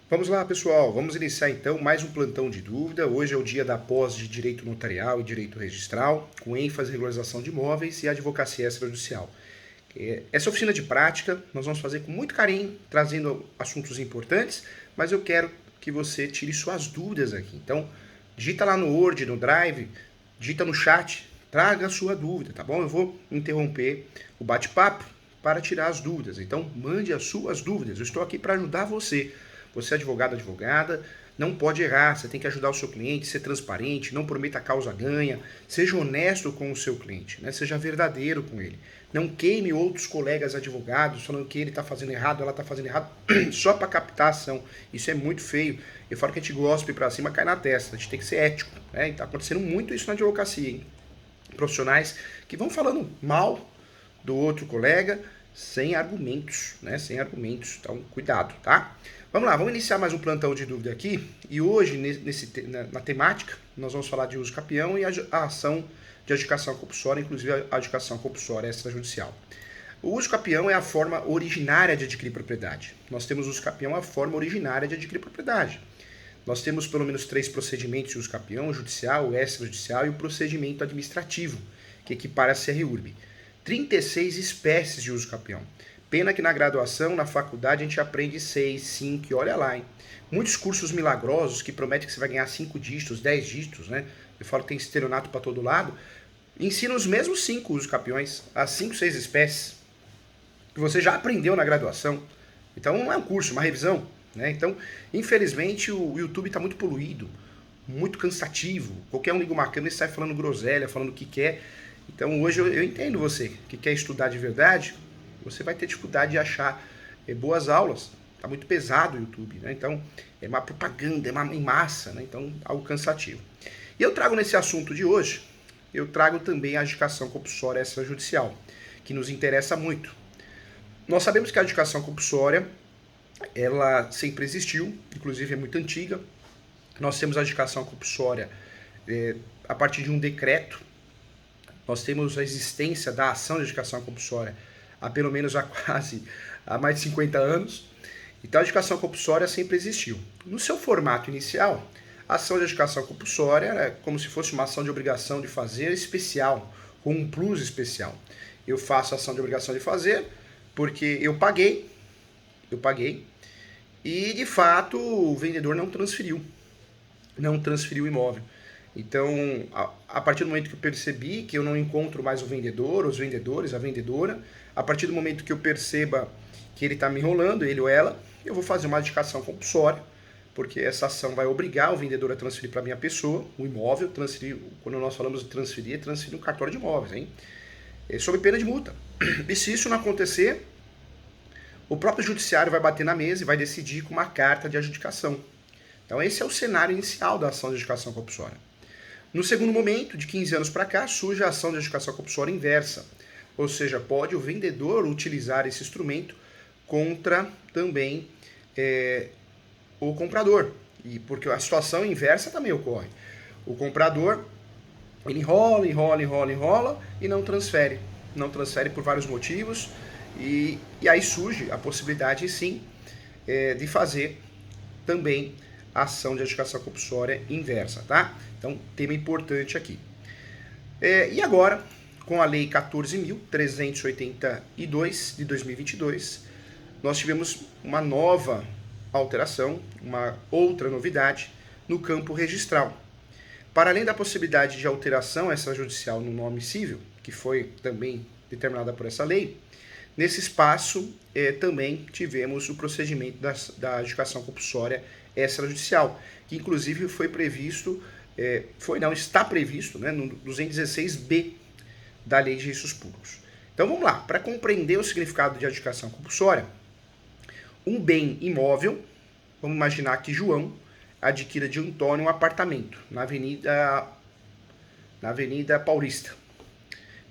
Vamos lá, pessoal. Vamos iniciar então mais um plantão de dúvida. Hoje é o dia da pós de Direito Notarial e Direito Registral, com ênfase em regularização de imóveis e advocacia extrajudicial. Essa oficina de prática nós vamos fazer com muito carinho, trazendo assuntos importantes, mas eu quero que você tire suas dúvidas aqui. Então, digita lá no Word, no Drive, digita no chat, traga a sua dúvida, tá bom? Eu vou interromper o bate-papo para tirar as dúvidas. Então, mande as suas dúvidas. Eu estou aqui para ajudar você. Você é advogado, advogada, não pode errar, você tem que ajudar o seu cliente, ser transparente, não prometa causa ganha, seja honesto com o seu cliente, né? Seja verdadeiro com ele. Não queime outros colegas advogados falando que ele está fazendo errado, ela está fazendo errado, só para captar ação. Isso é muito feio. Eu falo que a gente gospe para cima, cai na testa. A gente tem que ser ético, né? E está acontecendo muito isso na advocacia, hein? Profissionais que vão falando mal do outro colega sem argumentos, né? Sem argumentos. Então, cuidado, tá? Vamos lá, vamos iniciar mais um plantão de dúvida aqui. E hoje, na temática, nós vamos falar de uso capião e a ação de adjudicação compulsória, inclusive a adjudicação compulsória extrajudicial. O uso capião é a forma originária de adquirir propriedade. Nós temos o uso capião a forma originária de adquirir propriedade. Nós temos pelo menos 3 procedimentos de uso capião: o judicial, o extrajudicial e o procedimento administrativo, que equipara a CRURB. 36 espécies de uso capião. Pena que na graduação, na faculdade, a gente aprende 6, 5, e olha lá, hein? Muitos cursos milagrosos que prometem que você vai ganhar 5 dígitos, 10 dígitos, né? Eu falo que tem estelionato para todo lado. Ensinam os mesmos 5 usos capiões, as 5, 6 espécies, que você já aprendeu na graduação. Então não é um curso, é uma revisão, né? Então, infelizmente, o YouTube está muito poluído, muito cansativo. Qualquer um liga uma câmera e sai falando groselha, falando o que quer. Então hoje eu entendo você que quer estudar de verdade. Você vai ter dificuldade de achar boas aulas. Está muito pesado o YouTube, né? Então, é uma propaganda, é uma em massa, né? Então, algo cansativo. E eu trago nesse assunto de hoje, eu trago também a adjudicação compulsória extrajudicial, que nos interessa muito. Nós sabemos que a adjudicação compulsória, ela sempre existiu, inclusive é muito antiga. Nós temos a adjudicação compulsória a partir de um decreto. Nós temos a existência da ação de adjudicação compulsória há pelo menos há mais de 50 anos. Então a adjudicação compulsória sempre existiu. No seu formato inicial, a ação de adjudicação compulsória era como se fosse uma ação de obrigação de fazer especial, com um plus especial. Eu faço a ação de obrigação de fazer porque eu paguei, e de fato o vendedor não transferiu o imóvel. Então, a partir do momento que eu percebi que eu não encontro mais o vendedor, os vendedores, a vendedora, a partir do momento que eu perceba que ele está me enrolando, ele ou ela, eu vou fazer uma adjudicação compulsória, porque essa ação vai obrigar o vendedor a transferir para a minha pessoa o imóvel. Transferir, quando nós falamos de transferir, é transferir um cartório de imóveis, hein? Sob pena de multa. E se isso não acontecer, o próprio judiciário vai bater na mesa e vai decidir com uma carta de adjudicação. Então esse é o cenário inicial da ação de adjudicação compulsória. No segundo momento, de 15 anos para cá, surge a ação de adjudicação compulsória inversa. Ou seja, pode o vendedor utilizar esse instrumento contra também o comprador. E porque a situação inversa também ocorre. O comprador, ele enrola e não transfere. Não transfere por vários motivos. E aí surge a possibilidade, sim, de fazer também a ação de adjudicação compulsória inversa, tá? Então, tema importante aqui. E agora, com a Lei 14.382 de 2022, nós tivemos uma nova alteração, uma outra novidade no campo registral. Para além da possibilidade de alteração extrajudicial no nome civil, que foi também determinada por essa lei, nesse espaço também tivemos o procedimento da adjudicação compulsória extrajudicial, que inclusive foi previsto, está previsto, né, no 216B da Lei de Registros Públicos. Então vamos lá, para compreender o significado de adjudicação compulsória, um bem imóvel, vamos imaginar que João adquira de Antônio um apartamento na Avenida Paulista,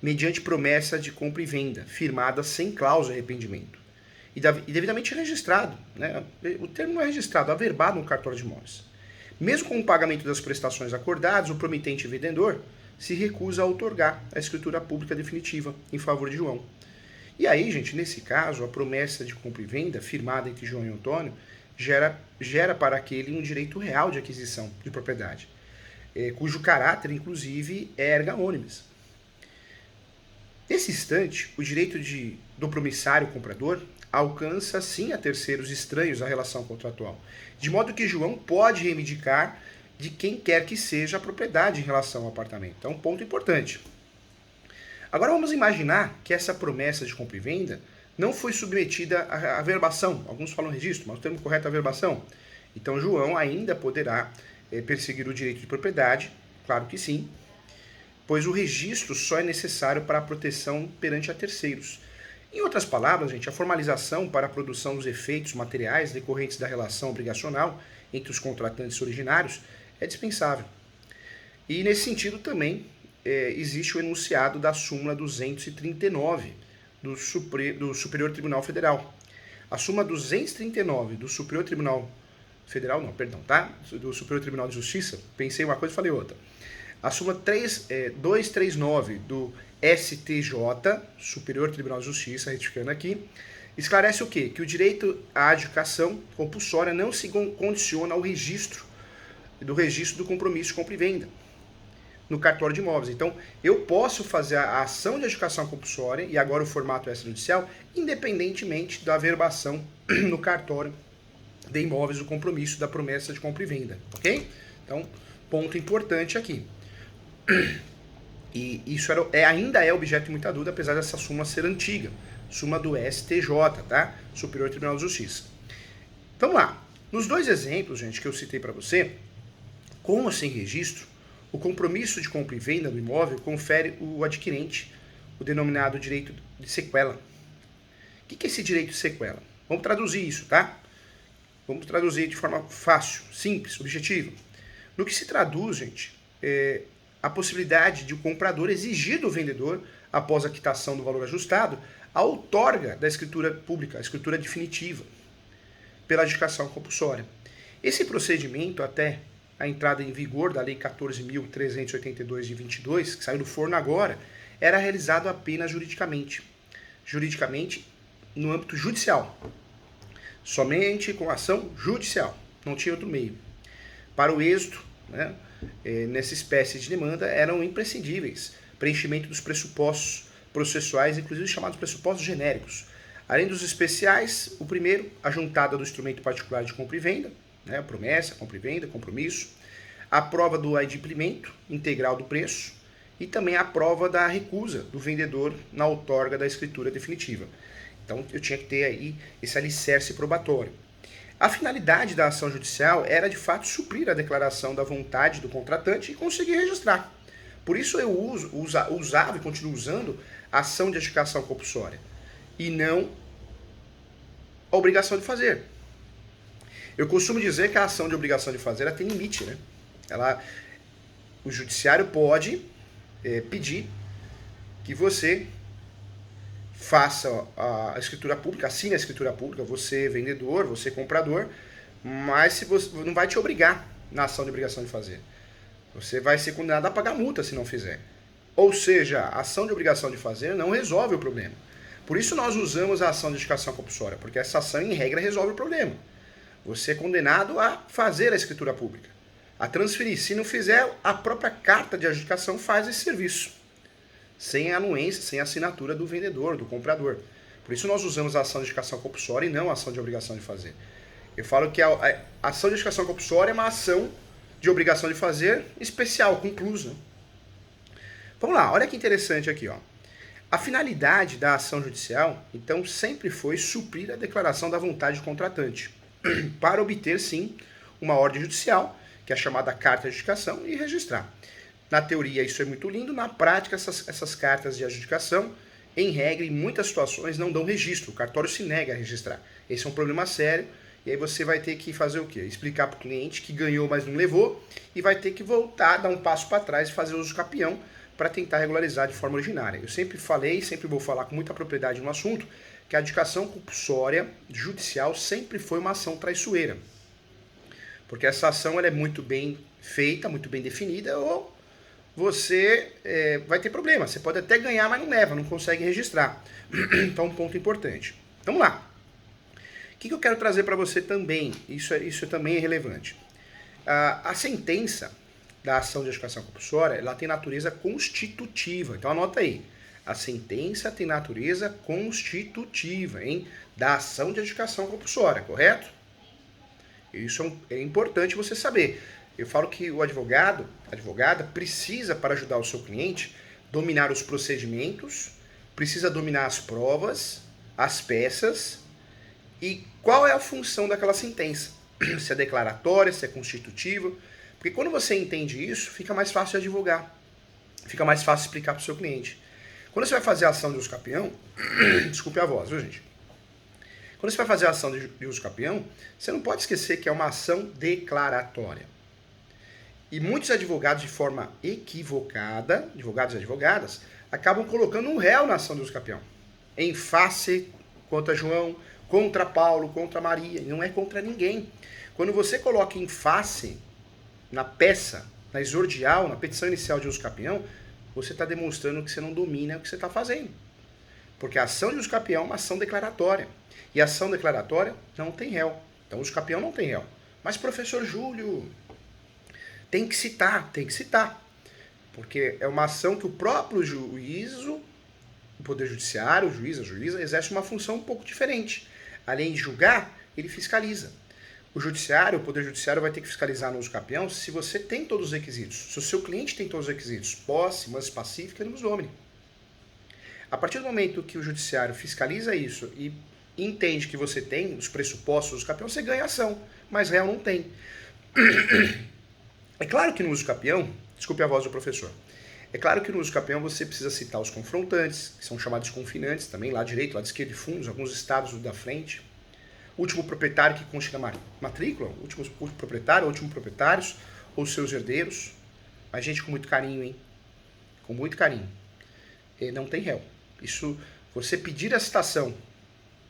mediante promessa de compra e venda, firmada sem cláusula de arrependimento, e devidamente registrado, né? O termo não é registrado, averbado no cartório de imóveis. Mesmo com o pagamento das prestações acordadas, o promitente vendedor se recusa a outorgar a escritura pública definitiva em favor de João. E aí, gente, nesse caso, a promessa de compra e venda firmada entre João e Antônio, gera para aquele um direito real de aquisição de propriedade, cujo caráter, inclusive, é erga omnes. Nesse instante, o direito do promissário comprador alcança, sim, a terceiros estranhos à relação contratual, de modo que João pode reivindicar de quem quer que seja a propriedade em relação ao apartamento. Então, um ponto importante. Agora vamos imaginar que essa promessa de compra e venda não foi submetida à averbação. Alguns falam registro, mas o termo correto é averbação. Então João ainda poderá perseguir o direito de propriedade, claro que sim, pois o registro só é necessário para a proteção perante a terceiros. Em outras palavras, gente, a formalização para a produção dos efeitos materiais decorrentes da relação obrigacional entre os contratantes originários é dispensável. E nesse sentido também existe o enunciado da súmula 239 do Superior Tribunal Federal. A súmula 239 do Superior Tribunal Federal, não, perdão, tá? Do Superior Tribunal de Justiça, pensei uma coisa e falei outra. A súmula 239 do STJ, Superior Tribunal de Justiça, retificando aqui, esclarece o quê? Que o direito à adjudicação compulsória não se condiciona ao registro do compromisso de compra e venda no cartório de imóveis. Então, eu posso fazer a ação de adjudicação compulsória, e agora o formato extrajudicial, independentemente da averbação no cartório de imóveis do compromisso da promessa de compra e venda, ok? Então, ponto importante aqui. E isso ainda é objeto de muita dúvida, apesar dessa súmula ser antiga. Súmula do STJ, tá? Superior Tribunal de Justiça. Vamos lá. Nos dois exemplos, gente, que eu citei para você, com ou sem registro, o compromisso de compra e venda do imóvel confere ao adquirente o denominado direito de sequela. O que é esse direito de sequela? Vamos traduzir isso, tá? Vamos traduzir de forma fácil, simples, objetiva. No que se traduz, gente, a possibilidade de o comprador exigir do vendedor, após a quitação do valor ajustado, a outorga da escritura pública, a escritura definitiva, pela adjudicação compulsória. Esse procedimento, até a entrada em vigor da Lei 14.382 de 22, que saiu do forno agora, era realizado apenas juridicamente. Juridicamente, no âmbito judicial. Somente com ação judicial. Não tinha outro meio. Para o êxito, né, nessa espécie de demanda, eram imprescindíveis preenchimento dos pressupostos processuais, inclusive chamados pressupostos genéricos. Além dos especiais, o primeiro, a juntada do instrumento particular de compra e venda, né, promessa, compra e venda, compromisso, a prova do adimplemento integral do preço e também a prova da recusa do vendedor na outorga da escritura definitiva. Então eu tinha que ter aí esse alicerce probatório. A finalidade da ação judicial era de fato suprir a declaração da vontade do contratante e conseguir registrar. Por isso eu usava e continuo usando a ação de adjudicação compulsória e não a obrigação de fazer. Eu costumo dizer que a ação de obrigação de fazer ela tem limite, né? O judiciário pode pedir que você faça a escritura pública, assine a escritura pública, você vendedor, você comprador, mas se você, não vai te obrigar na ação de obrigação de fazer. Você vai ser condenado a pagar multa se não fizer. Ou seja, a ação de obrigação de fazer não resolve o problema. Por isso nós usamos a ação de adjudicação compulsória, porque essa ação, em regra, resolve o problema. Você é condenado a fazer a escritura pública, a transferir. Se não fizer, a própria carta de adjudicação faz esse serviço, sem a anuência, sem a assinatura do vendedor, do comprador. Por isso nós usamos a ação de adjudicação compulsória e não a ação de obrigação de fazer. Eu falo que a ação de adjudicação compulsória é uma ação de obrigação de fazer especial, conclusa. Vamos lá, olha que interessante aqui, ó. A finalidade da ação judicial, então, sempre foi suprir a declaração da vontade do contratante, para obter, sim, uma ordem judicial, que é a chamada carta de adjudicação, e registrar. Na teoria isso é muito lindo, na prática essas cartas de adjudicação, em regra, em muitas situações, não dão registro, o cartório se nega a registrar. Esse é um problema sério, e aí você vai ter que fazer o quê? Explicar para o cliente que ganhou, mas não levou, e vai ter que voltar, dar um passo para trás e fazer uso do capião para tentar regularizar de forma originária. Eu sempre falei, sempre vou falar com muita propriedade no assunto, que a adjudicação compulsória judicial sempre foi uma ação traiçoeira. Porque essa ação ela é muito bem feita, muito bem definida, ou você vai ter problema. Você pode até ganhar, mas não leva, não consegue registrar. Então, um ponto importante. Vamos lá. O que eu quero trazer para você também? Isso também é relevante. A sentença da ação de adjudicação compulsória, ela tem natureza constitutiva. Então anota aí. A sentença tem natureza constitutiva, hein? Da ação de adjudicação compulsória, correto? Isso é importante você saber. Eu falo que o advogado, a advogada, precisa, para ajudar o seu cliente, dominar os procedimentos, precisa dominar as provas, as peças e qual é a função daquela sentença. Se é declaratória, se é constitutiva. Porque quando você entende isso, fica mais fácil de advogar. Fica mais fácil explicar para o seu cliente. Quando você vai fazer a ação de uso capião, desculpe a voz, viu, gente? Quando você vai fazer a ação de uso capião, você não pode esquecer que é uma ação declaratória. E muitos advogados, de forma equivocada, advogados e advogadas, acabam colocando um réu na ação de uso capião. Em face contra João, contra Paulo, contra Maria. E não é contra ninguém. Quando você coloca em face, na peça, na exordial, na petição inicial de uso capião, você está demonstrando que você não domina o que você está fazendo. Porque a ação de uso capião é uma ação declaratória. E a ação declaratória não tem réu. Então, o uso capião não tem réu. Mas, professor Júlio, tem que citar. Porque é uma ação que o próprio juízo, o Poder Judiciário, o juiz, a juíza, exerce uma função um pouco diferente. Além de julgar, ele fiscaliza. O judiciário, o Poder Judiciário vai ter que fiscalizar no uso capião se você tem todos os requisitos. Se o seu cliente tem todos os requisitos, posse, mas pacífica, e domine. A partir do momento que o judiciário fiscaliza isso e entende que você tem os pressupostos do uso capião, você ganha ação, mas réu não tem. É claro que no uso capião, desculpe a voz do professor, é claro que no uso capião você precisa citar os confrontantes, que são chamados confinantes também, lá direito, lá esquerdo e fundos, alguns estados da frente. Último proprietário que conste na matrícula, último proprietário, último proprietários, ou seus herdeiros. Mas, gente, com muito carinho, hein? Com muito carinho. E não tem réu. Isso, você pedir a citação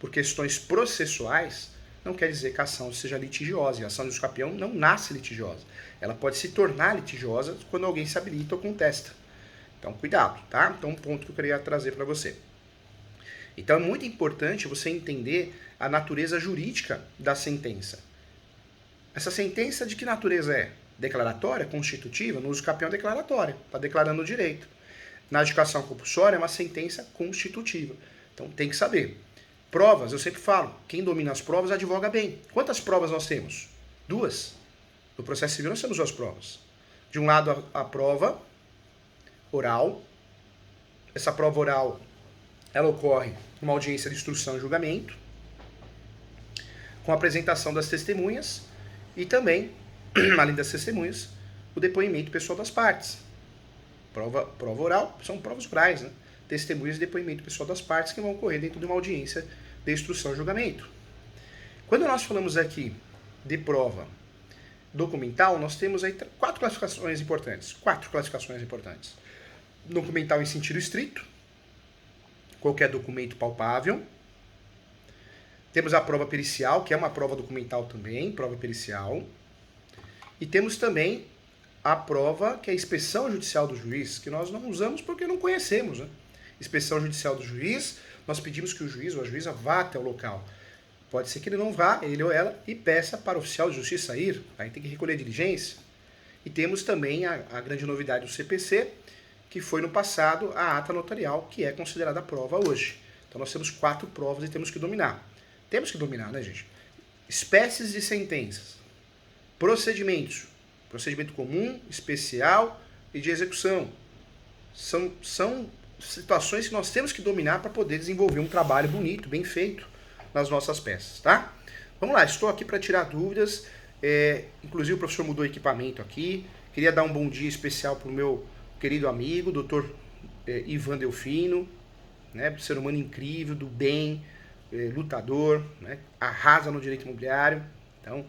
por questões processuais, não quer dizer que a ação seja litigiosa. E a ação de uso capião não nasce litigiosa. Ela pode se tornar litigiosa quando alguém se habilita ou contesta. Então, cuidado, tá? Então, um ponto que eu queria trazer para você. Então, é muito importante você entender a natureza jurídica da sentença. Essa sentença de que natureza é? Declaratória, constitutiva? No uso capião, declaratória. Está declarando o direito. Na adjudicação compulsória, é uma sentença constitutiva. Então, tem que saber. Provas, eu sempre falo, quem domina as provas advoga bem. Quantas provas nós temos? 2. No processo civil, nós temos 2 provas. De um lado, a prova oral. Essa prova oral, ela ocorre numa audiência de instrução e julgamento, com a apresentação das testemunhas e também, além das testemunhas, o depoimento pessoal das partes. Prova oral são provas orais, né? Testemunhas e depoimento pessoal das partes que vão ocorrer dentro de uma audiência de instrução e julgamento. Quando nós falamos aqui de prova documental, nós temos aí 4 classificações importantes. 4 classificações importantes. Documental em sentido estrito, qualquer documento palpável. Temos a prova pericial, que é uma prova documental também, prova pericial. E temos também a prova, que é a inspeção judicial do juiz, que nós não usamos porque não conhecemos, né? Inspeção judicial do juiz, nós pedimos que o juiz ou a juíza vá até o local. Pode ser que ele não vá, ele ou ela, e peça para o oficial de justiça ir, aí tem que recolher diligência. E temos também a grande novidade do CPC, que foi no passado a ata notarial, que é considerada prova hoje. Então nós temos 4 provas e temos que dominar. Temos que dominar, né, gente? Espécies de sentenças. Procedimentos. Procedimento comum, especial e de execução. São situações que nós temos que dominar para poder desenvolver um trabalho bonito, bem feito nas nossas peças, tá? Vamos lá, estou aqui para tirar dúvidas. Inclusive o professor mudou o equipamento aqui. Queria dar um bom dia especial para o meu querido amigo, doutor Ivan Delfino, né? Ser humano incrível, do bem, lutador, né? Arrasa no direito imobiliário. Então,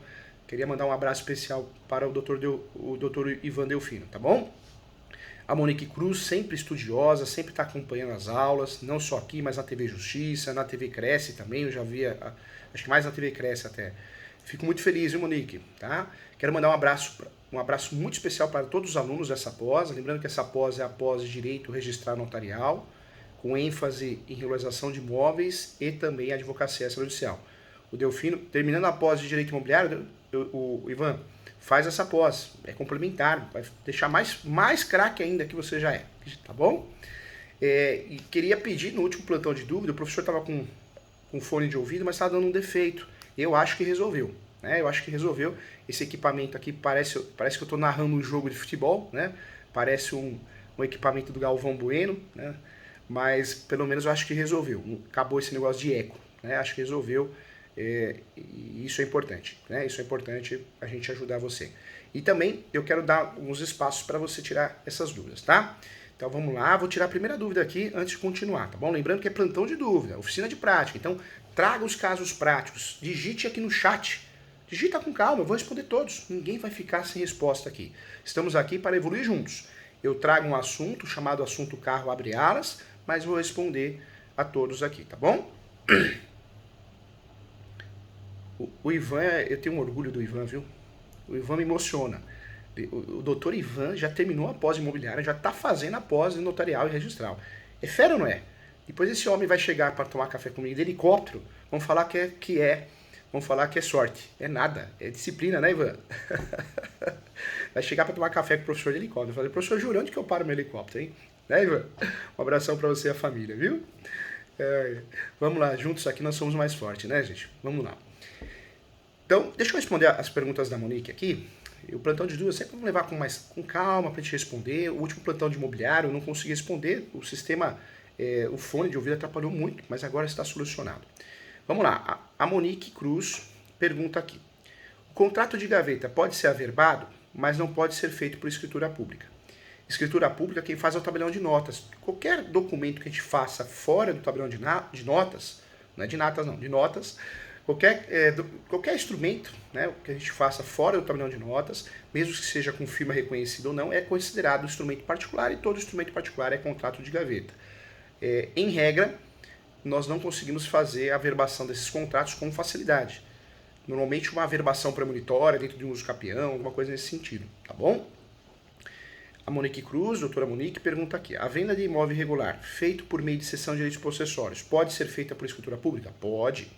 queria mandar um abraço especial para o doutor Ivan Delfino, tá bom? A Monique Cruz, sempre estudiosa, sempre está acompanhando as aulas, não só aqui, mas na TV Justiça, na TV Cresce também, eu já vi, acho que mais na TV Cresce até. Fico muito feliz, viu, Monique? Tá? Quero mandar um abraço muito especial para todos os alunos dessa pós, lembrando que essa pós é a pós de Direito Registral Notarial, com ênfase em regularização de imóveis e também advocacia extrajudicial. o Delfino, terminando a pós de Direito Imobiliário, o Ivan, faz essa pós, é complementar, vai deixar mais craque ainda que você já é, tá bom? E queria pedir, no último plantão de dúvida, o professor estava com fone de ouvido, mas estava dando um defeito. Eu acho que resolveu, né? Eu acho que resolveu. Esse equipamento aqui parece que eu estou narrando um jogo de futebol, né? Parece um equipamento do Galvão Bueno, né? Mas pelo menos eu acho que resolveu. Acabou esse negócio de eco, né? Acho que resolveu. E isso é importante, né? Isso é importante a gente ajudar você. E também eu quero dar alguns espaços para você tirar essas dúvidas, tá? Então vamos lá, vou tirar a primeira dúvida aqui antes de continuar, tá bom? Lembrando que é plantão de dúvida, oficina de prática. Então traga os casos práticos, digite aqui no chat. Digita com calma, eu vou responder todos. Ninguém vai ficar sem resposta aqui. Estamos aqui para evoluir juntos. Eu trago um assunto chamado assunto carro abre alas, mas vou responder a todos aqui, tá bom? O Ivan, eu tenho um orgulho do Ivan, viu? O Ivan me emociona. O doutor Ivan já terminou a pós imobiliária, já está fazendo a pós notarial e registral. É fera ou não é? Depois esse homem vai chegar para tomar café comigo de helicóptero, vão falar vão falar que é sorte. É nada, é disciplina, né, Ivan? Vai chegar para tomar café com o professor de helicóptero. Vai falar, professor, jura onde que eu paro meu helicóptero, hein? Né, Ivan? Um abração para você e a família, viu? Vamos lá, juntos aqui nós somos mais fortes, né, gente? Vamos lá. Então, deixa eu responder as perguntas da Monique aqui. O plantão de dúvidas sempre vamos levar com calma para a gente responder. O último plantão de imobiliário eu não consegui responder. O sistema, o fone de ouvido atrapalhou muito, mas agora está solucionado. Vamos lá. A Monique Cruz pergunta aqui. O contrato de gaveta pode ser averbado, mas não pode ser feito por escritura pública. Escritura pública, quem faz é o tabelião de notas. Qualquer documento que a gente faça fora do tabelião de notas, não é de natas não, de notas, qualquer instrumento, né, que a gente faça fora do tabelião de notas, mesmo que seja com firma reconhecida ou não, é considerado instrumento particular e todo instrumento particular é contrato de gaveta. Em regra, nós não conseguimos fazer a averbação desses contratos com facilidade. Normalmente uma averbação premonitória dentro de um uso capião, alguma coisa nesse sentido, tá bom? A Monique Cruz, doutora Monique, pergunta aqui. A venda de imóvel irregular, feito por meio de cessão de direitos possessórios, pode ser feita por escritura pública? Pode.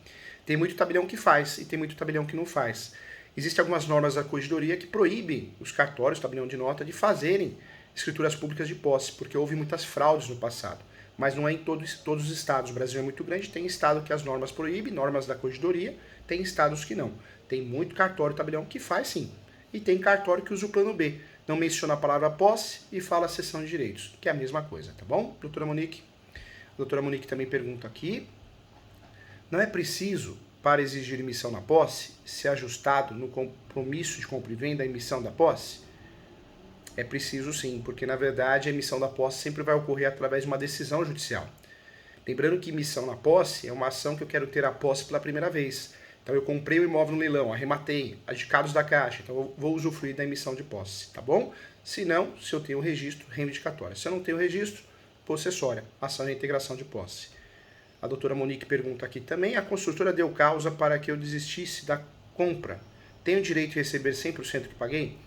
Tem muito tabelião que faz e tem muito tabelião que não faz. Existem algumas normas da corregedoria que proíbem os cartórios, tabelião de nota, de fazerem escrituras públicas de posse, porque houve muitas fraudes no passado. Mas não é em todos os estados. O Brasil é muito grande, tem estado que as normas proíbem, normas da corregedoria, tem estados que não. Tem muito cartório, tabelião que faz sim. E tem cartório que usa o plano B. Não menciona a palavra posse e fala cessão de direitos, que é a mesma coisa, tá bom, doutora Monique? A doutora Monique também pergunta aqui. Não é preciso, para exigir emissão na posse, ser ajustado no compromisso de compra e venda a emissão da posse? É preciso sim, porque na verdade a emissão da posse sempre vai ocorrer através de uma decisão judicial. Lembrando que emissão na posse é uma ação que eu quero ter a posse pela primeira vez. Então eu comprei o imóvel no leilão, arrematei, adicados da Caixa, então eu vou usufruir da emissão de posse, tá bom? Se não, se eu tenho o registro, reivindicatória. Se eu não tenho o registro, possessória, ação de integração de posse. A doutora Monique pergunta aqui também, a construtora deu causa para que eu desistisse da compra. Tenho direito de receber 100% que paguei?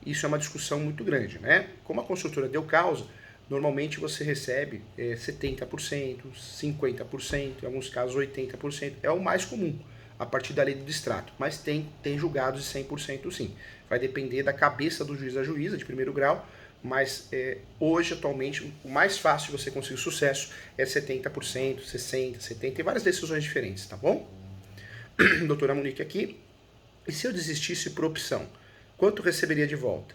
Isso é uma discussão muito grande, né? Como a construtora deu causa, normalmente você recebe 70%, 50%, em alguns casos 80%, é o mais comum, a partir da lei do distrato. Mas tem julgados de 100% sim. Vai depender da cabeça do juiz da juíza, de primeiro grau, mas hoje, atualmente, o mais fácil de você conseguir sucesso é 70%, 60%, 70%, tem várias decisões diferentes, tá bom? Doutora Monique aqui. E se eu desistisse por opção, quanto receberia de volta?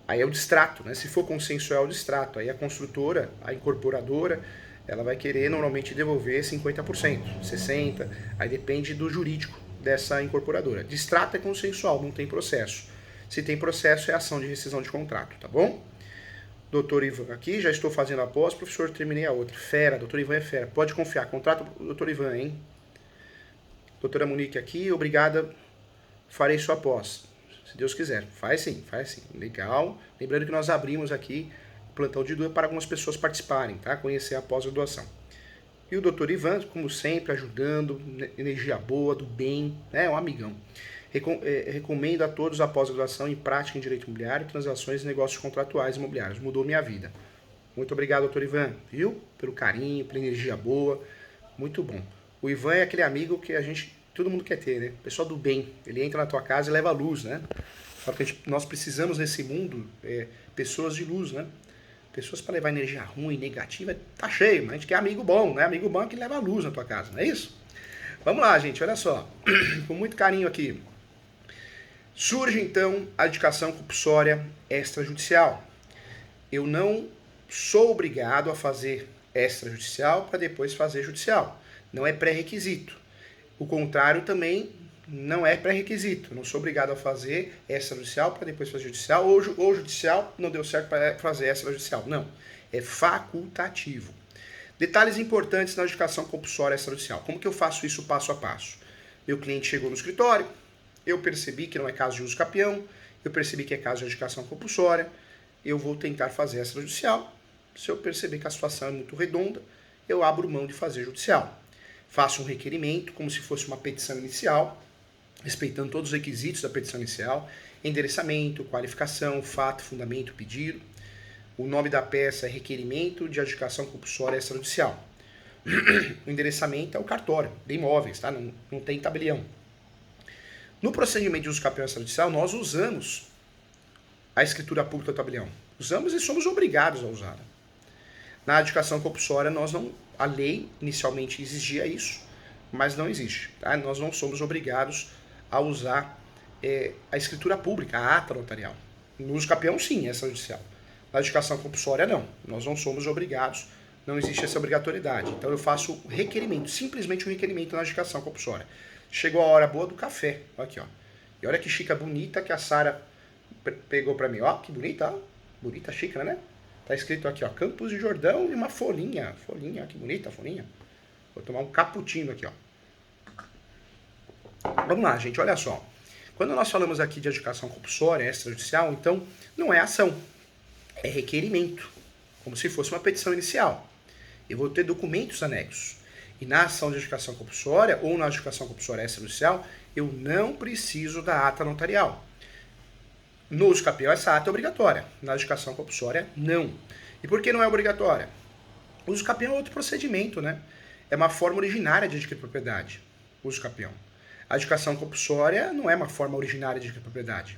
Aí é o distrato, né? Se for consensual, é o distrato. Aí a construtora, a incorporadora, ela vai querer normalmente devolver 50%, 60%, aí depende do jurídico dessa incorporadora. Distrato é consensual, não tem processo. Se tem processo, é ação de rescisão de contrato, tá bom? Doutor Ivan aqui, já estou fazendo a pós, professor, terminei a outra. Fera, doutor Ivan é fera. Pode confiar, contrato doutor Ivan, hein? Doutora Monique aqui, obrigada, farei sua pós. Se Deus quiser. Faz sim, faz sim. Legal. Lembrando que nós abrimos aqui o plantão de dúvida para algumas pessoas participarem, tá? Conhecer a pós-graduação. E o doutor Ivan, como sempre, ajudando, energia boa, do bem, né? Um amigão. Recomendo a todos a pós-graduação em prática em direito imobiliário, transações e negócios contratuais imobiliários. Mudou minha vida. Muito obrigado, doutor Ivan, viu? Pelo carinho, pela energia boa. Muito bom. O Ivan é aquele amigo que a gente todo mundo quer ter, né? Pessoal do bem, ele entra na tua casa e leva a luz, né? Porque nós precisamos nesse mundo pessoas de luz, né? Pessoas para levar energia ruim, negativa, tá cheio, mas a gente quer amigo bom, né? Amigo bom é que leva a luz na tua casa, não é isso? Vamos lá, gente, olha só. Com muito carinho aqui. Surge então a dedicação compulsória extrajudicial. Eu não sou obrigado a fazer extrajudicial para depois fazer judicial. Não é pré-requisito. O contrário também não é pré-requisito. Eu não sou obrigado a fazer extrajudicial para depois fazer judicial, ou judicial não deu certo para fazer extrajudicial. Não. É facultativo. Detalhes importantes na dedicação compulsória extrajudicial. Como que eu faço isso passo a passo? Meu cliente chegou no escritório, eu percebi que não é caso de uso capião, eu percebi que é caso de dedicação compulsória, eu vou tentar fazer extrajudicial. Se eu perceber que a situação é muito redonda, eu abro mão de fazer judicial. Faço um requerimento, como se fosse uma petição inicial, respeitando todos os requisitos da petição inicial, endereçamento, qualificação, fato, fundamento, pedido. O nome da peça é requerimento de adjudicação compulsória extrajudicial. O endereçamento é o cartório de imóveis, tá? Não tem tabelião. No procedimento de uso capião extrajudicial, nós usamos a escritura pública do tabelião. Usamos e somos obrigados a usar. Na adjudicação compulsória, a lei inicialmente exigia isso, mas não existe. Tá? Nós não somos obrigados a usar a escritura pública, a ata notarial. No uso capião, sim, é extrajudicial. Na adjudicação compulsória, não. Nós não somos obrigados, não existe essa obrigatoriedade. Então eu faço requerimento, simplesmente um requerimento na adjudicação compulsória. Chegou a hora boa do café, aqui ó. E olha que xícara bonita que a Sara pegou pra mim, ó, que bonita, ó. Bonita xícara, né? Tá escrito aqui, ó, Campos de Jordão e uma folhinha, ó, que bonita a folhinha. Vou tomar um cappuccino aqui, ó. Vamos lá, gente, olha só. Quando nós falamos aqui de adjudicação compulsória extrajudicial, então não é ação, é requerimento, como se fosse uma petição inicial. Eu vou ter documentos anexos. E na ação de adjudicação compulsória ou na adjudicação compulsória extrajudicial, eu não preciso da ata notarial. No uso capião, essa ata é obrigatória. Na adjudicação compulsória, não. E por que não é obrigatória? O uso capião é outro procedimento, né? É uma forma originária de adquirir propriedade. O uso capião. A adjudicação compulsória não é uma forma originária de adquirir propriedade.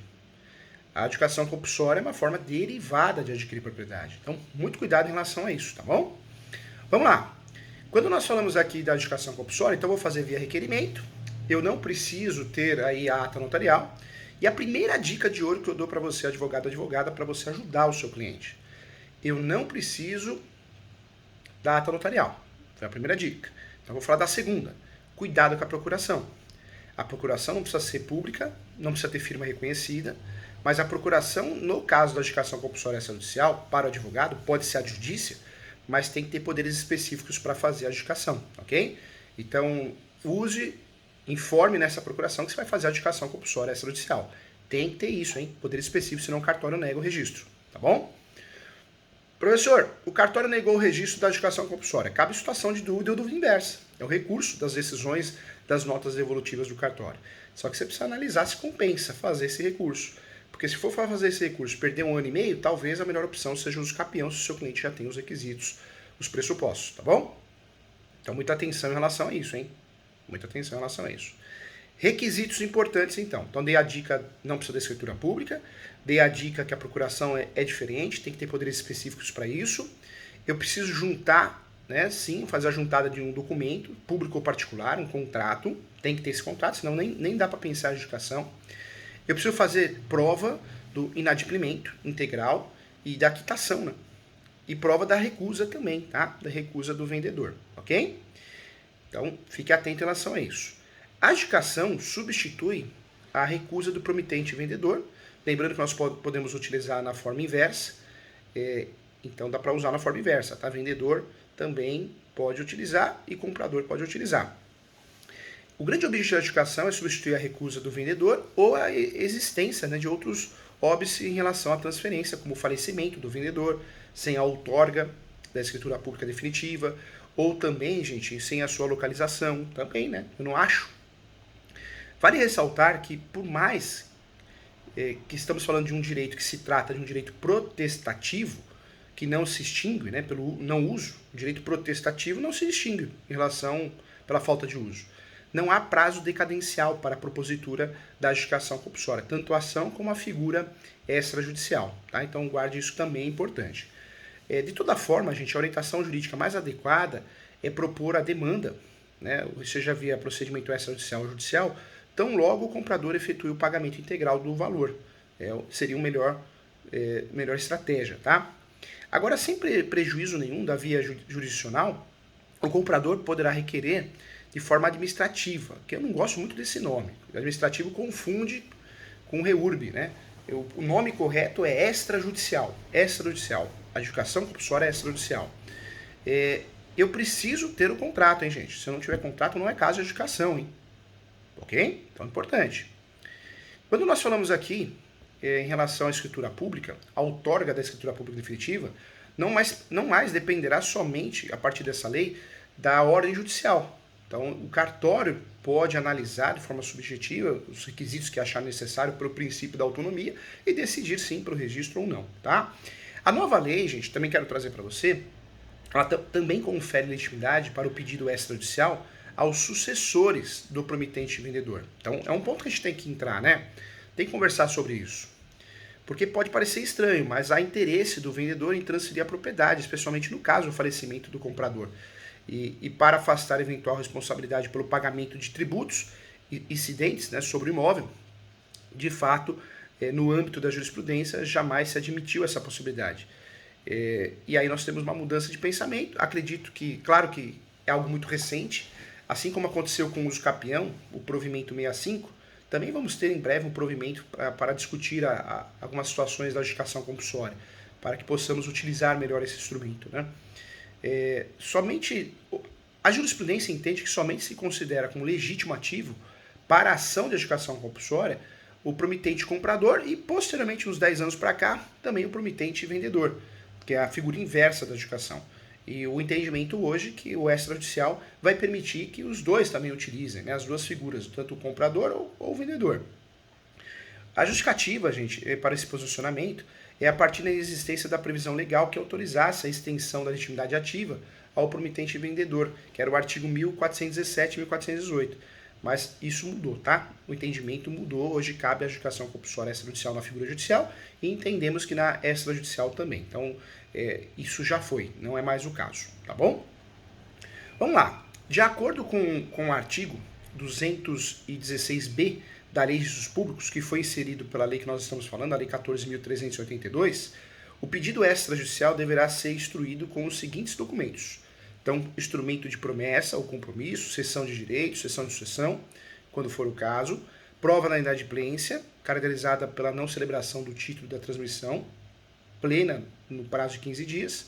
A adjudicação compulsória é uma forma derivada de adquirir propriedade. Então, muito cuidado em relação a isso, tá bom? Vamos lá. Quando nós falamos aqui da adjudicação compulsória, então eu vou fazer via requerimento. Eu não preciso ter aí a ata notarial. E a primeira dica de ouro que eu dou para você, advogado, advogada, para você ajudar o seu cliente. Eu não preciso da ata notarial. Foi a primeira dica. Então eu vou falar da segunda. Cuidado com a procuração. A procuração não precisa ser pública, não precisa ter firma reconhecida, mas a procuração, no caso da adjudicação compulsória extrajudicial, para o advogado, pode ser adjudícia, mas tem que ter poderes específicos para fazer a adjudicação, ok? Então, informe nessa procuração que você vai fazer a adjudicação compulsória extrajudicial. Tem que ter isso, hein? Poder específico, senão o cartório nega o registro, tá bom? Professor, o cartório negou o registro da adjudicação compulsória. Cabe situação de dúvida ou dúvida inversa. É o recurso das decisões das notas devolutivas do cartório. Só que você precisa analisar se compensa fazer esse recurso. Porque se for fazer esse recurso perder 1 ano e meio, talvez a melhor opção seja o uso capião se o seu cliente já tem os requisitos, os pressupostos, tá bom? Então, muita atenção em relação a isso, hein? Muita atenção em relação a isso. Requisitos importantes, então. Então, dei a dica, não precisa da escritura pública. Dei a dica que a procuração é diferente, tem que ter poderes específicos para isso. Eu preciso juntar, né? Sim, fazer a juntada de um documento, público ou particular, um contrato. Tem que ter esse contrato, senão nem dá para pensar em adjudicação. Eu preciso fazer prova do inadimplemento integral e da quitação, né? E prova da recusa também, tá? Da recusa do vendedor, ok? Então, fique atento em relação a isso. A adjudicação substitui a recusa do promitente vendedor. Lembrando que nós podemos utilizar na forma inversa. Então, dá para usar na forma inversa, tá? Vendedor também pode utilizar e comprador pode utilizar. O grande objetivo da adjudicação é substituir a recusa do vendedor ou a existência, né, de outros óbices em relação à transferência, como o falecimento do vendedor, sem a outorga da escritura pública definitiva, ou também, gente, sem a sua localização, também, né? Eu não acho. Vale ressaltar que, por mais que estamos falando de um direito que se trata de um direito protestativo, que não se extingue, né, pelo não uso, o direito protestativo não se distingue em relação pela falta de uso. não há prazo decadencial para a propositura da adjudicação compulsória, tanto a ação como a figura extrajudicial. Tá? Então guarde isso também, é importante. De toda forma, gente, a orientação jurídica mais adequada é propor a demanda, né, seja via procedimento extrajudicial ou judicial, tão logo o comprador efetue o pagamento integral do valor. Seria uma melhor estratégia. Tá? Agora, sem prejuízo nenhum da via jurisdicional, o comprador poderá requerer de forma administrativa, que eu não gosto muito desse nome. O administrativo confunde com reurb, né? O nome correto é extrajudicial. Extrajudicial. Adjudicação compulsória extrajudicial. Eu preciso ter o contrato, hein, gente? Se eu não tiver contrato, não é caso de adjudicação, hein? Ok? Então, importante. Quando nós falamos aqui em relação à escritura pública, a outorga da escritura pública definitiva não mais dependerá somente, a partir dessa lei, da ordem judicial. Então, o cartório pode analisar de forma subjetiva os requisitos que achar necessário pelo princípio da autonomia e decidir sim para o registro ou não, tá? A nova lei, gente, também quero trazer para você, ela também confere legitimidade para o pedido extrajudicial aos sucessores do promitente vendedor. Então, é um ponto que a gente tem que entrar, né? Tem que conversar sobre isso. Porque pode parecer estranho, mas há interesse do vendedor em transferir a propriedade, especialmente no caso do falecimento do comprador. E para afastar eventual responsabilidade pelo pagamento de tributos incidentes, né, sobre o imóvel, de fato, no âmbito da jurisprudência, jamais se admitiu essa possibilidade. E aí nós temos uma mudança de pensamento. Acredito que, claro que é algo muito recente, assim como aconteceu com o uso capião, o provimento 65, também vamos ter em breve um provimento para discutir algumas situações da adjudicação compulsória, para que possamos utilizar melhor esse instrumento, né? A jurisprudência entende que somente se considera como legítimo ativo para a ação de adjudicação compulsória o promitente comprador e, posteriormente, uns 10 anos para cá, também o promitente vendedor, que é a figura inversa da adjudicação. E o entendimento hoje que o extrajudicial vai permitir que os dois também utilizem, né, as duas figuras, tanto o comprador ou o vendedor. A justificativa, gente, para esse posicionamento é a partir da existência da previsão legal que autorizasse a extensão da legitimidade ativa ao promitente vendedor, que era o artigo 1417 e 1418. Mas isso mudou, tá? O entendimento mudou, hoje cabe a adjudicação compulsória extrajudicial na figura judicial e entendemos que na extrajudicial também. Então, isso já foi, não é mais o caso, tá bom? Vamos lá. De acordo com o artigo 216b da Lei de Registros Públicos, que foi inserido pela lei que nós estamos falando, a Lei 14.382, o pedido extrajudicial deverá ser instruído com os seguintes documentos. Então, instrumento de promessa ou compromisso, cessão de direito, cessão de sucessão, quando for o caso, prova da inadimplência, caracterizada pela não celebração do título da transmissão, plena no prazo de 15 dias,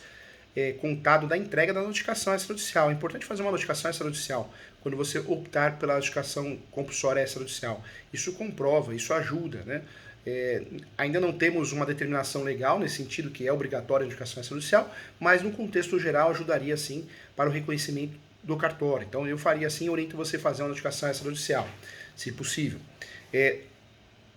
contado da entrega da notificação extrajudicial. É importante fazer uma notificação extrajudicial quando você optar pela adjudicação compulsória extrajudicial. Isso comprova, isso ajuda, né? Ainda não temos uma determinação legal nesse sentido que é obrigatória a adjudicação extrajudicial, mas no contexto geral ajudaria sim para o reconhecimento do cartório. Então eu faria assim, oriento você a fazer uma notificação extrajudicial, se possível.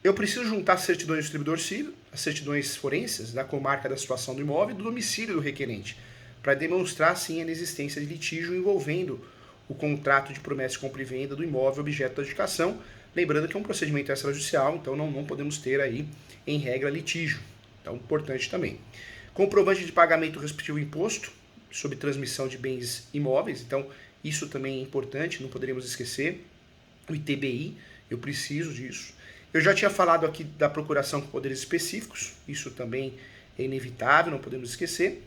Eu preciso juntar as certidões do distribuidor civil, as certidões forenses da comarca da situação do imóvel e do domicílio do requerente, para demonstrar sim a inexistência de litígio envolvendo o contrato de promessa de compra e venda do imóvel objeto da adjudicação, lembrando que é um procedimento extrajudicial, então não podemos ter aí, em regra, litígio. Então, importante também. Comprovante de pagamento do respectivo imposto sobre transmissão de bens imóveis, então isso também é importante, não poderíamos esquecer. O ITBI, eu preciso disso. Eu já tinha falado aqui da procuração com poderes específicos, isso também é inevitável, não podemos esquecer.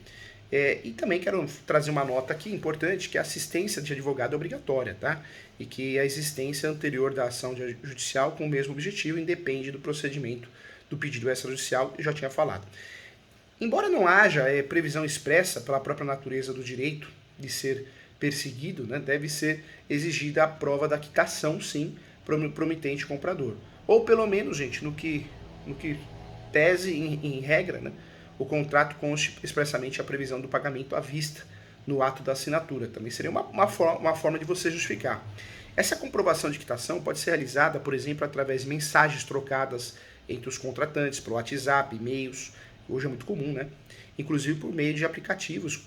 E também quero trazer uma nota aqui importante, que a assistência de advogado é obrigatória, tá? E que a existência anterior da ação judicial com o mesmo objetivo independe do procedimento do pedido extrajudicial, eu já tinha falado. Embora não haja previsão expressa pela própria natureza do direito de ser perseguido, né, deve ser exigida a prova da quitação, sim, promitente comprador. Ou pelo menos, gente, no que tese, em regra, né, o contrato conste expressamente a previsão do pagamento à vista no ato da assinatura. Também seria uma forma de você justificar. Essa comprovação de quitação pode ser realizada, por exemplo, através de mensagens trocadas entre os contratantes, pelo WhatsApp, e-mails, hoje é muito comum, né? Inclusive por meio de aplicativos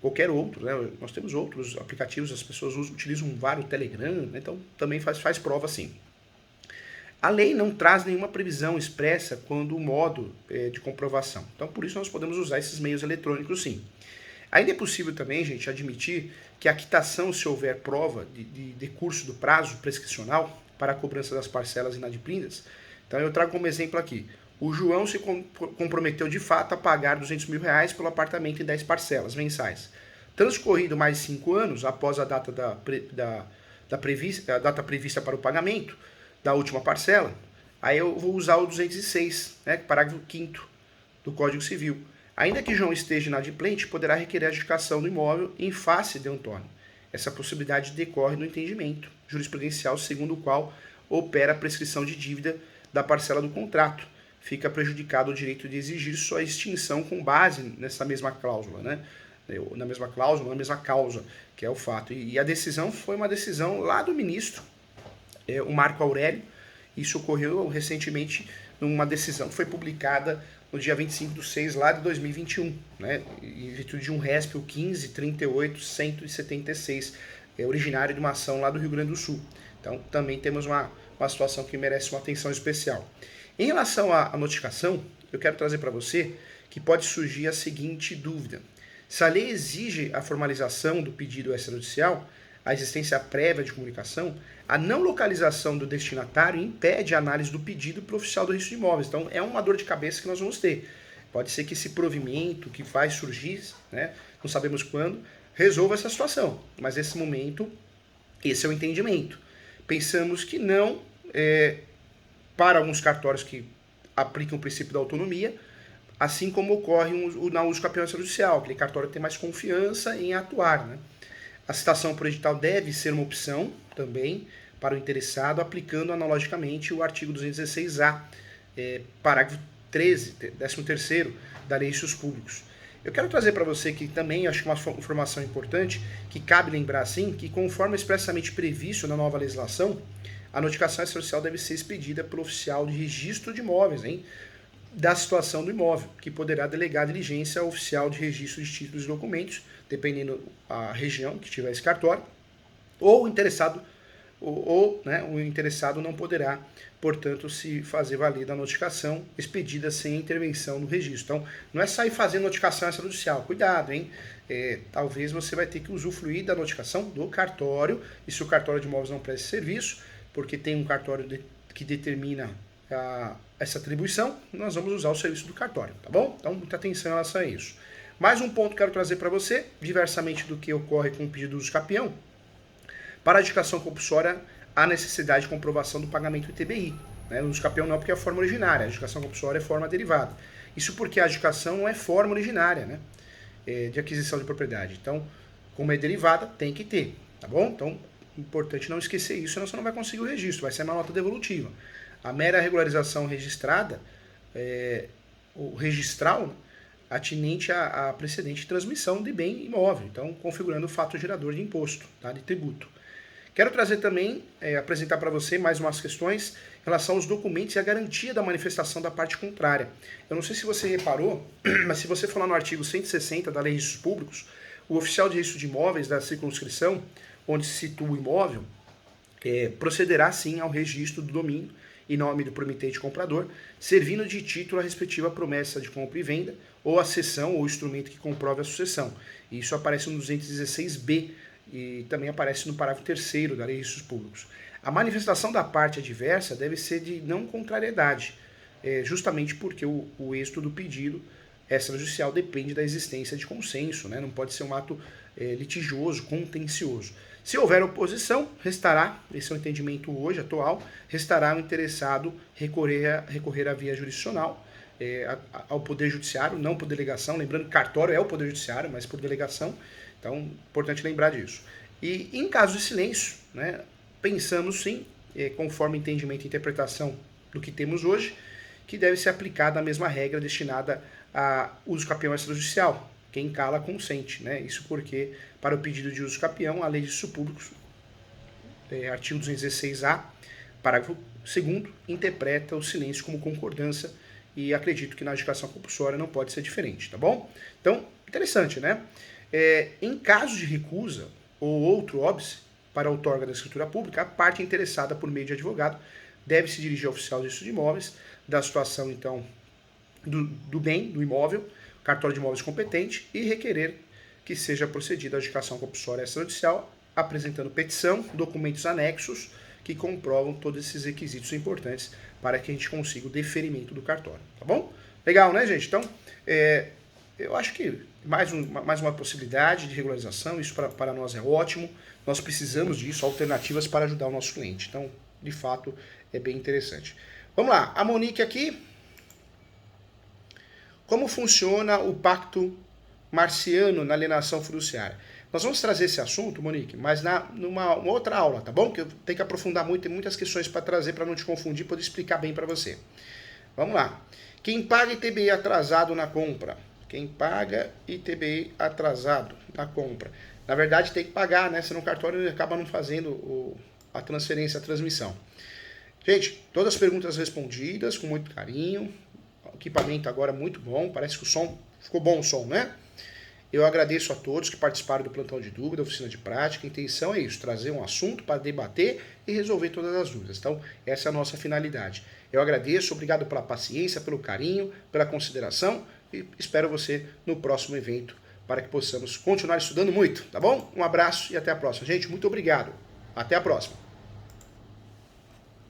qualquer outro, né? Nós temos outros aplicativos, as pessoas utilizam vários Telegram, né? Então também faz prova sim. A lei não traz nenhuma previsão expressa quando o modo de comprovação. Então, por isso, nós podemos usar esses meios eletrônicos, sim. Ainda é possível também, gente, admitir que a quitação, se houver prova de decurso do prazo prescricional para a cobrança das parcelas inadimplidas. Então, eu trago como exemplo aqui. O João se comprometeu de fato a pagar R$200 mil pelo apartamento em 10 parcelas mensais. Transcorrido mais de 5 anos após a data a data prevista para o pagamento da última parcela, aí eu vou usar o 206, né, parágrafo 5º do Código Civil. Ainda que João esteja inadimplente, poderá requerer a adjudicação do imóvel em face de Antônio. Essa possibilidade decorre do entendimento jurisprudencial segundo o qual opera a prescrição de dívida da parcela do contrato. Fica prejudicado o direito de exigir sua extinção com base nessa mesma cláusula, né? Na mesma causa, que é o fato. E a decisão foi uma decisão lá do ministro, o Marco Aurélio. Isso ocorreu recentemente numa decisão que foi publicada no dia 25/6 lá de 2021, né, em virtude de um RESP 15.38.176, originário de uma ação lá do Rio Grande do Sul. Então, também temos uma situação que merece uma atenção especial. Em relação à notificação, eu quero trazer para você que pode surgir a seguinte dúvida. Se a lei exige a formalização do pedido extrajudicial, a existência prévia de comunicação, a não localização do destinatário impede a análise do pedido para o oficial do registro de imóveis. Então, é uma dor de cabeça que nós vamos ter. Pode ser que esse provimento que vai surgir, né, não sabemos quando, resolva essa situação. Mas, nesse momento, esse é o entendimento. Pensamos que não, para alguns cartórios que aplicam o princípio da autonomia, assim como ocorre na uso campeão extrajudicial, aquele cartório que tem mais confiança em atuar, né? A citação por edital deve ser uma opção também para o interessado, aplicando analogicamente o artigo 216A, parágrafo 13, 13º da Lei de Registros Públicos. Eu quero trazer para você que também acho que uma informação importante, que cabe lembrar sim, que conforme expressamente previsto na nova legislação, a notificação extrajudicial deve ser expedida pelo oficial de registro de imóveis, da situação do imóvel, que poderá delegar diligência ao oficial de registro de títulos e documentos, dependendo da região que tiver esse cartório, ou o interessado, o interessado não poderá, portanto, se fazer valer da notificação expedida sem intervenção no registro. Então, não é sair fazendo notificação extrajudicial, cuidado, hein? Talvez você vai ter que usufruir da notificação do cartório, e se o cartório de imóveis não presta serviço, porque tem um cartório que determina essa atribuição, nós vamos usar o serviço do cartório, tá bom? Então, muita atenção em relação a isso. Mais um ponto que quero trazer para você, diversamente do que ocorre com o pedido do uso capião, para a adjudicação compulsória, há necessidade de comprovação do pagamento do ITBI. Né? No uso capião não, porque é a forma originária, a adjudicação compulsória é forma derivada. Isso porque a adjudicação não é forma originária, né, de aquisição de propriedade. Então, como é derivada, tem que ter, tá bom? Então, importante não esquecer isso, senão você não vai conseguir o registro, vai ser uma nota devolutiva. A mera regularização registrada, o registral, atinente a precedente de transmissão de bem imóvel, então configurando o fato gerador de imposto, tá, de tributo. Quero trazer também, apresentar para você mais umas questões em relação aos documentos e a garantia da manifestação da parte contrária. Eu não sei se você reparou, mas se você for lá no artigo 160 da Lei de Registros Públicos, o oficial de registro de imóveis da circunscrição, onde se situa o imóvel, procederá sim ao registro do domínio em nome do promitente comprador, servindo de título a respectiva promessa de compra e venda, ou a cessão ou instrumento que comprove a sucessão. Isso aparece no 216b e também aparece no parágrafo 3º da Lei de Registros Públicos. A manifestação da parte adversa deve ser de não contrariedade, justamente porque o êxito do pedido extrajudicial depende da existência de consenso, né? Não pode ser um ato litigioso, contencioso. Se houver oposição, restará, esse é o entendimento hoje, atual, restará o interessado recorrer à via jurisdicional, ao Poder Judiciário, não por delegação, lembrando que cartório é o Poder Judiciário, mas por delegação, então, importante lembrar disso. E em caso de silêncio, né, pensamos sim, conforme entendimento e interpretação do que temos hoje, que deve ser aplicada a mesma regra destinada a uso capião extrajudicial. Quem cala consente, né? Isso porque, para o pedido de uso capião, a Lei de Registros Públicos, artigo 216A, parágrafo 2º, interpreta o silêncio como concordância e acredito que na adjudicação compulsória não pode ser diferente, tá bom? Então, interessante, né? Em caso de recusa ou outro óbice para a outorga da escritura pública, a parte interessada por meio de advogado deve se dirigir ao oficial de registro de imóveis da situação, então, do bem, do imóvel, cartório de imóveis competente e requerer que seja procedida a adjudicação compulsória extrajudicial, apresentando petição, documentos anexos que comprovam todos esses requisitos importantes para que a gente consiga o deferimento do cartório, tá bom? Legal, né, gente? Então, eu acho que mais uma possibilidade de regularização, isso para nós é ótimo, nós precisamos disso, alternativas para ajudar o nosso cliente. Então, de fato, é bem interessante. Vamos lá, a Monique aqui. Como funciona o pacto marciano na alienação fiduciária? Nós vamos trazer esse assunto, Monique, mas numa outra aula, tá bom? Que eu tenho que aprofundar muito, tem muitas questões para trazer para não te confundir, poder explicar bem para você. Vamos lá. Quem paga ITBI atrasado na compra? Quem paga ITBI atrasado na compra? Na verdade, tem que pagar, né? Senão o cartório acaba não fazendo a transferência, a transmissão. Gente, todas as perguntas respondidas com muito carinho. O equipamento agora é muito bom, parece que o som, ficou bom o som, né? Eu agradeço a todos que participaram do plantão de dúvida, oficina de prática. A intenção é isso, trazer um assunto para debater e resolver todas as dúvidas. Então, essa é a nossa finalidade. Eu agradeço, obrigado pela paciência, pelo carinho, pela consideração e espero você no próximo evento para que possamos continuar estudando muito, tá bom? Um abraço e até a próxima. Gente, muito obrigado. Até a próxima.